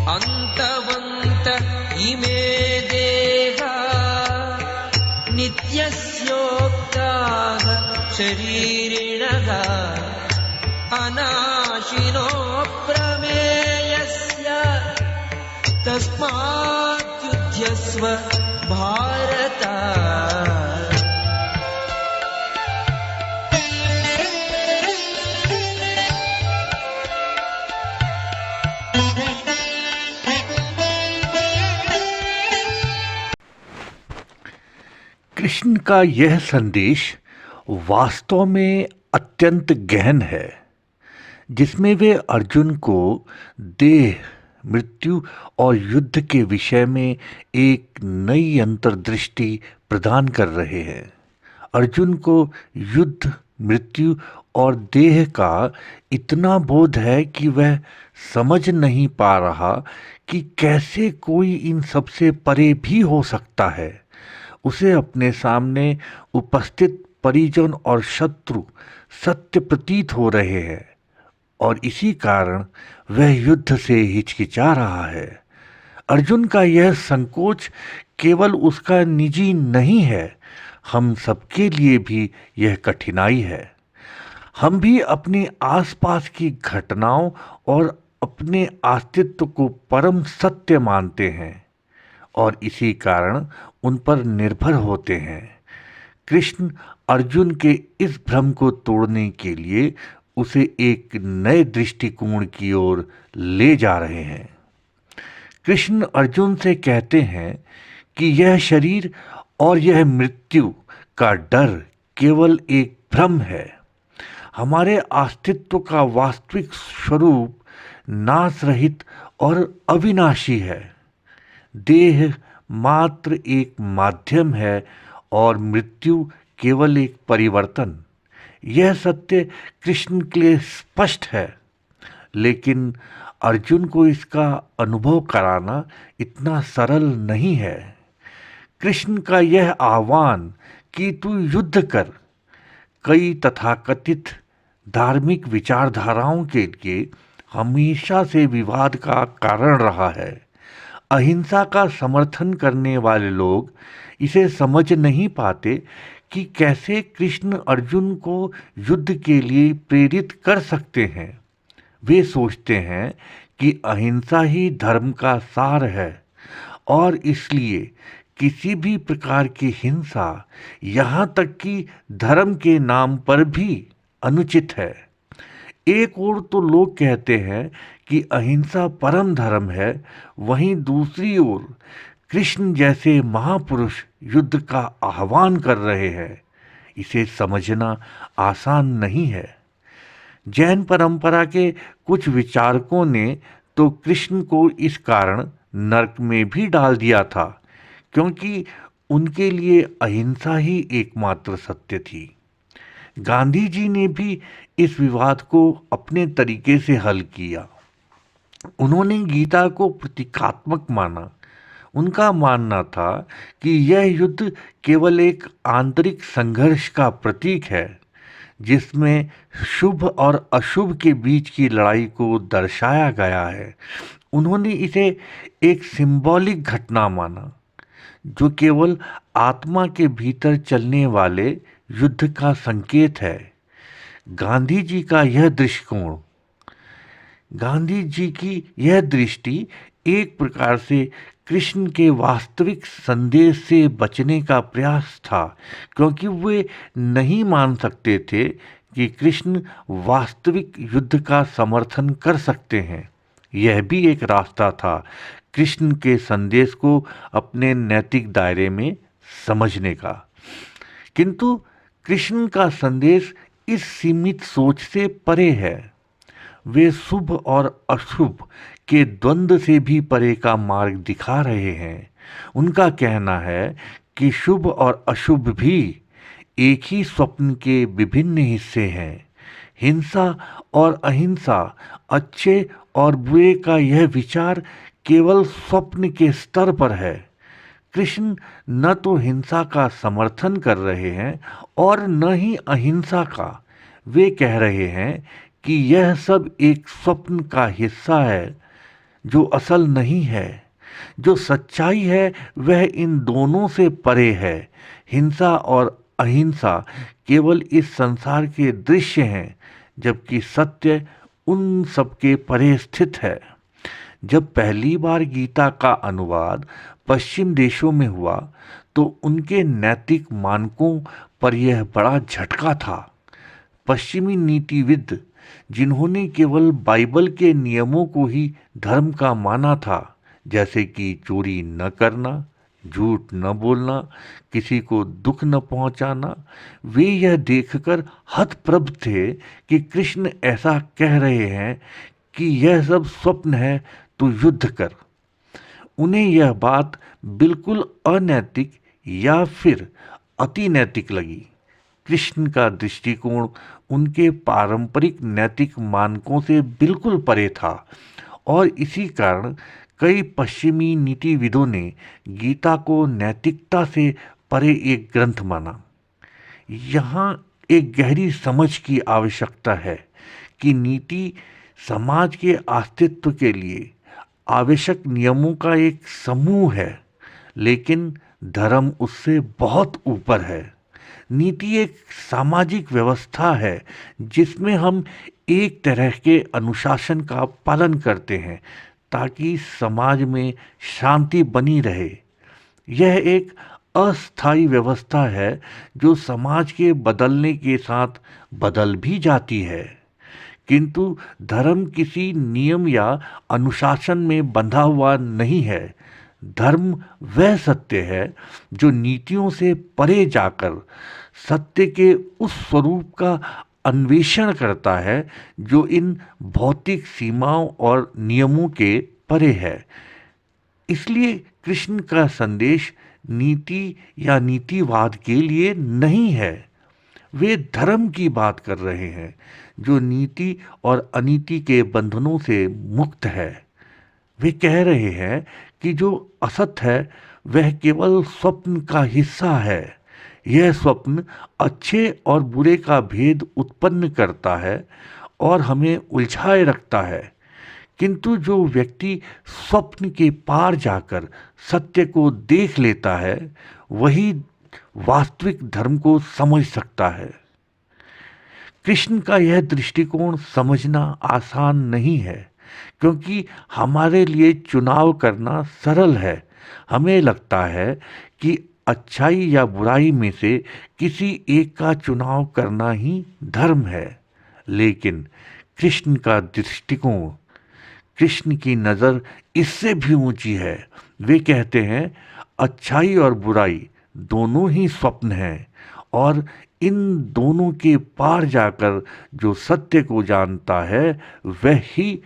अन्तवन्त इमे देहा नित्यस्योक्ताः शरीरिणः अनाशिनो प्रमेयस्य तस्माद्युध्यस्व भारत। कृष्ण का यह संदेश वास्तव में अत्यंत गहन है, जिसमें वे अर्जुन को देह, मृत्यु और युद्ध के विषय में एक नई अंतर्दृष्टि प्रदान कर रहे हैं। अर्जुन को युद्ध, मृत्यु और देह का इतना बोध है कि वह समझ नहीं पा रहा कि कैसे कोई इन सबसे परे भी हो सकता है। उसे अपने सामने उपस्थित परिजन और शत्रु सत्य प्रतीत हो रहे हैं और इसी कारण वह युद्ध से हिचकिचा रहा है। अर्जुन का यह संकोच केवल उसका निजी नहीं है, हम सबके लिए भी यह कठिनाई है। हम भी अपने आसपास की घटनाओं और अपने अस्तित्व को परम सत्य मानते हैं और इसी कारण उन पर निर्भर होते हैं। कृष्ण अर्जुन के इस भ्रम को तोड़ने के लिए उसे एक नए दृष्टिकोण की ओर ले जा रहे हैं। कृष्ण अर्जुन से कहते हैं कि यह शरीर और यह मृत्यु का डर केवल एक भ्रम है। हमारे अस्तित्व का वास्तविक स्वरूप नाश रहित और अविनाशी है। देह मात्र एक माध्यम है और मृत्यु केवल एक परिवर्तन। यह सत्य कृष्ण के लिए स्पष्ट है, लेकिन अर्जुन को इसका अनुभव कराना इतना सरल नहीं है। कृष्ण का यह आह्वान कि तू युद्ध कर कई तथाकथित धार्मिक विचारधाराओं के लिए हमेशा से विवाद का कारण रहा है। अहिंसा का समर्थन करने वाले लोग इसे समझ नहीं पाते कि कैसे कृष्ण अर्जुन को युद्ध के लिए प्रेरित कर सकते हैं। वे सोचते हैं कि अहिंसा ही धर्म का सार है और इसलिए किसी भी प्रकार की हिंसा, यहाँ तक कि धर्म के नाम पर भी अनुचित है। एक ओर तो लोग कहते हैं कि अहिंसा परम धर्म है, वहीं दूसरी ओर कृष्ण जैसे महापुरुष युद्ध का आह्वान कर रहे हैं। इसे समझना आसान नहीं है। जैन परंपरा के कुछ विचारकों ने तो कृष्ण को इस कारण नरक में भी डाल दिया था, क्योंकि उनके लिए अहिंसा ही एकमात्र सत्य थी। गांधी जी ने भी इस विवाद को अपने तरीके से हल किया। उन्होंने गीता को प्रतीकात्मक माना। उनका मानना था कि यह युद्ध केवल एक आंतरिक संघर्ष का प्रतीक है, जिसमें शुभ और अशुभ के बीच की लड़ाई को दर्शाया गया है। उन्होंने इसे एक सिंबॉलिक घटना माना, जो केवल आत्मा के भीतर चलने वाले युद्ध का संकेत है। गांधी जी की यह दृष्टि एक प्रकार से कृष्ण के वास्तविक संदेश से बचने का प्रयास था, क्योंकि वे नहीं मान सकते थे कि कृष्ण वास्तविक युद्ध का समर्थन कर सकते हैं। यह भी एक रास्ता था कृष्ण के संदेश को अपने नैतिक दायरे में समझने का। किंतु कृष्ण का संदेश इस सीमित सोच से परे है। वे शुभ और अशुभ के द्वंद्व से भी परे का मार्ग दिखा रहे हैं। उनका कहना है कि शुभ और अशुभ भी एक ही स्वप्न के विभिन्न हिस्से हैं। हिंसा और अहिंसा, अच्छे और बुरे का यह विचार केवल स्वप्न के स्तर पर है। कृष्ण न तो हिंसा का समर्थन कर रहे हैं और न ही अहिंसा का। वे कह रहे हैं कि यह सब एक स्वप्न का हिस्सा है जो असल नहीं है। जो सच्चाई है वह इन दोनों से परे है। हिंसा और अहिंसा केवल इस संसार के दृश्य हैं, जबकि सत्य उन सबके परे स्थित है। जब पहली बार गीता का अनुवाद पश्चिम देशों में हुआ तो उनके नैतिक मानकों पर यह बड़ा झटका था। पश्चिमी नीतिविद, जिन्होंने केवल बाइबल के नियमों को ही धर्म का माना था, जैसे कि चोरी न करना, झूठ न बोलना, किसी को दुख न पहुंचाना, वे यह देखकर हतप्रभ थे कि कृष्ण ऐसा कह रहे हैं कि यह सब स्वप्न है, तो युद्ध कर। उन्हें यह बात बिल्कुल अनैतिक या फिर अति नैतिक लगी। कृष्ण का दृष्टिकोण उनके पारंपरिक नैतिक मानकों से बिल्कुल परे था और इसी कारण कई पश्चिमी नीतिविदों ने गीता को नैतिकता से परे एक ग्रंथ माना। यहाँ एक गहरी समझ की आवश्यकता है कि नीति समाज के अस्तित्व के लिए आवश्यक नियमों का एक समूह है, लेकिन धर्म उससे बहुत ऊपर है। नीति एक सामाजिक व्यवस्था है जिसमें हम एक तरह के अनुशासन का पालन करते हैं ताकि समाज में शांति बनी रहे। यह एक अस्थायी व्यवस्था है जो समाज के बदलने के साथ बदल भी जाती है, किंतु धर्म किसी नियम या अनुशासन में बंधा हुआ नहीं है। धर्म वह सत्य है जो नीतियों से परे जाकर सत्य के उस स्वरूप का अन्वेषण करता है जो इन भौतिक सीमाओं और नियमों के परे है। इसलिए कृष्ण का संदेश नीति या नीतिवाद के लिए नहीं है। वे धर्म की बात कर रहे हैं जो नीति और अनीति के बंधनों से मुक्त है। वे कह रहे हैं कि जो असत है वह केवल स्वप्न का हिस्सा है। यह स्वप्न अच्छे और बुरे का भेद उत्पन्न करता है और हमें उलझाए रखता है, किंतु जो व्यक्ति स्वप्न के पार जाकर सत्य को देख लेता है वही वास्तविक धर्म को समझ सकता है। कृष्ण का यह दृष्टिकोण समझना आसान नहीं है, क्योंकि हमारे लिए चुनाव करना सरल है। हमें लगता है कि अच्छाई या बुराई में से किसी एक का चुनाव करना ही धर्म है, लेकिन कृष्ण का दृष्टिकोण, कृष्ण की नज़र इससे भी ऊंची है। वे कहते हैं अच्छाई और बुराई दोनों ही स्वप्न हैं और इन दोनों के पार जाकर जो सत्य को जानता है वह ही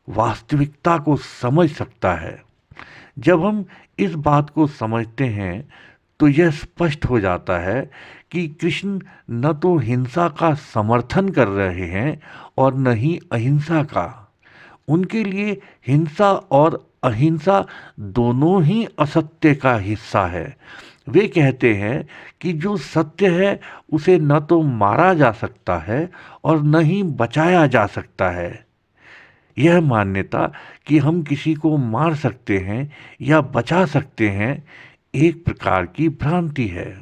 वास्तविकता को समझ सकता है। जब हम इस बात को समझते हैं तो यह स्पष्ट हो जाता है कि कृष्ण न तो हिंसा का समर्थन कर रहे हैं और न ही अहिंसा का। उनके लिए हिंसा और अहिंसा दोनों ही असत्य का हिस्सा है। वे कहते हैं कि जो सत्य है उसे न तो मारा जा सकता है और न ही बचाया जा सकता है। यह मान्यता कि हम किसी को मार सकते हैं या बचा सकते हैं एक प्रकार की भ्रांति है।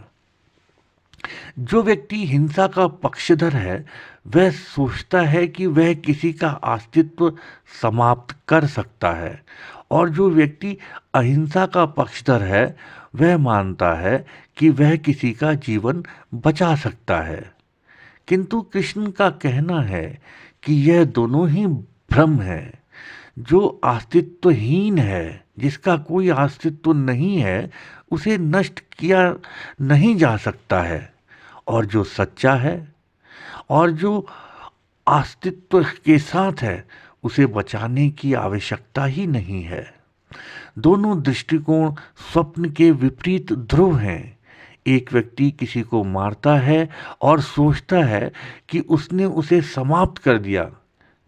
जो व्यक्ति हिंसा का पक्षधर है वह सोचता है कि वह किसी का अस्तित्व समाप्त कर सकता है, और जो व्यक्ति अहिंसा का पक्षधर है वह मानता है कि वह किसी का जीवन बचा सकता है। किंतु कृष्ण का कहना है कि यह दोनों ही भ्रम है। जो अस्तित्वहीन है, जिसका कोई अस्तित्व नहीं है, उसे नष्ट किया नहीं जा सकता है, और जो सच्चा है और जो अस्तित्व के साथ है उसे बचाने की आवश्यकता ही नहीं है। दोनों दृष्टिकोण स्वप्न के विपरीत ध्रुव हैं। एक व्यक्ति किसी को मारता है और सोचता है कि उसने उसे समाप्त कर दिया,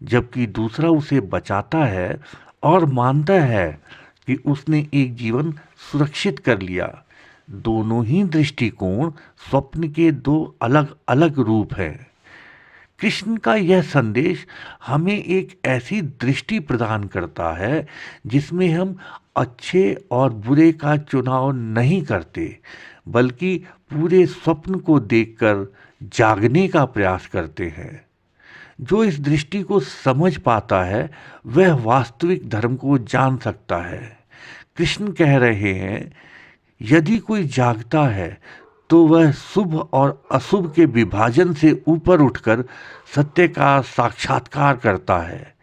जबकि दूसरा उसे बचाता है और मानता है कि उसने एक जीवन सुरक्षित कर लिया। दोनों ही दृष्टिकोण स्वप्न के दो अलग अलग रूप हैं। कृष्ण का यह संदेश हमें एक ऐसी दृष्टि प्रदान करता है जिसमें हम अच्छे और बुरे का चुनाव नहीं करते, बल्कि पूरे स्वप्न को देखकर जागने का प्रयास करते हैं। जो इस दृष्टि को समझ पाता है वह वास्तविक धर्म को जान सकता है। कृष्ण कह रहे हैं, यदि कोई जागता है तो वह शुभ और अशुभ के विभाजन से ऊपर उठकर सत्य का साक्षात्कार करता है।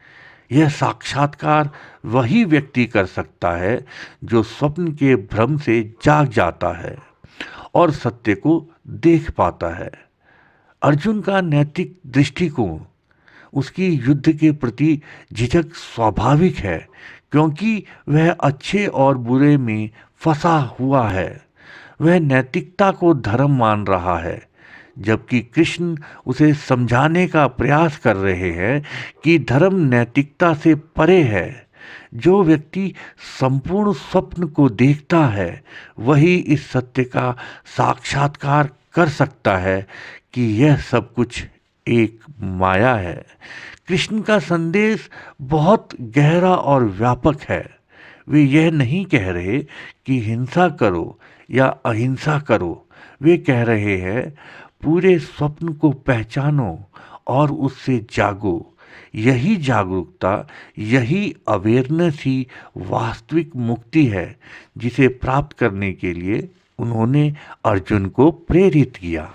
यह साक्षात्कार वही व्यक्ति कर सकता है जो स्वप्न के भ्रम से जाग जाता है और सत्य को देख पाता है। अर्जुन का नैतिक दृष्टिकोण, उसकी युद्ध के प्रति झिझक स्वाभाविक है, क्योंकि वह अच्छे और बुरे में फंसा हुआ है। वह नैतिकता को धर्म मान रहा है, जबकि कृष्ण उसे समझाने का प्रयास कर रहे हैं कि धर्म नैतिकता से परे है। जो व्यक्ति संपूर्ण स्वप्न को देखता है वही इस सत्य का साक्षात्कार कर सकता है कि यह सब कुछ एक माया है। कृष्ण का संदेश बहुत गहरा और व्यापक है। वे यह नहीं कह रहे कि हिंसा करो या अहिंसा करो। वे कह रहे हैं, पूरे स्वप्न को पहचानो और उससे जागो। यही जागरूकता, यही अवेयरनेस ही वास्तविक मुक्ति है, जिसे प्राप्त करने के लिए उन्होंने अर्जुन को प्रेरित किया।